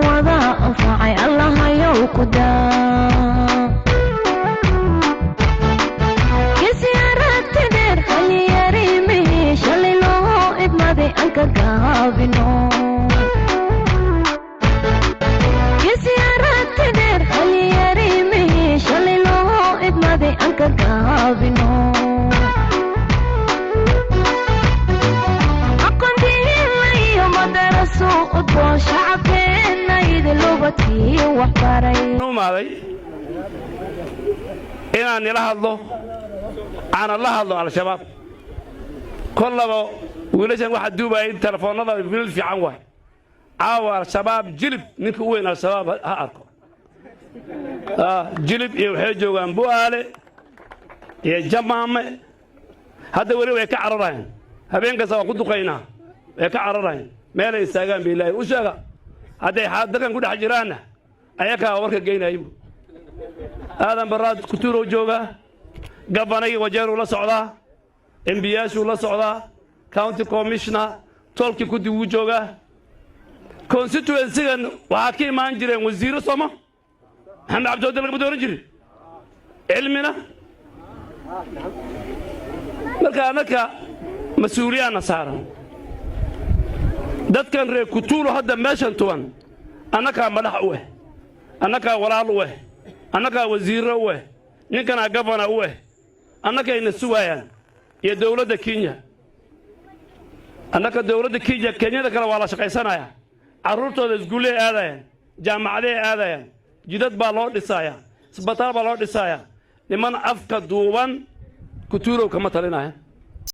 وضع أنفعي الله يوكدا كسيارات تدير خلي يريمي شلي له إبمادي أنك قابنو كسيارات تدير خلي يريمي شلي له إبمادي أنك قابنو inaan ila hadlo aan la hadlo al-shabaab kollaba wiilashan waxa duubay telefoonada wiil fiican waay caawa al-shabaab jilib ninka weyn al-shabaab ha arko jilib iyo waxay joogaan bu'aale iyo jamaame hadda wali way ka cararayaan habeenka soo ku duqeynaa way ka cararayaan meel ay istaagaan biilaahi u sheega hadday xaadakan ku dhex jiraana ayaga warka geynayay aadan baraad kuturo jooga gabanay wajeer la socda MBS la socda county commissioner tolki ku dib u jooga constituency-gan waxa ka imaan jireen wasiiro Soomaa Maxamed Cabdi laga dooran jiray cilmina marka anaka mas'uuliyadna saaran dadkan reer kuturo hadda meeshan tuwan anaka madax u ah anaka walaal u ah anaka wasiiro u ah ninkana gabana u ah anaka ina suwayaan iyo dawladda Kenya anaka dawladda Kenya kala wala shaqaysanaya carruurtooda iskuulee aadayaan jaamacadee aadayaan jidad baa loo dhisaya isbitaal baa loo dhisaya niman afka duuban kuturo kama talinaya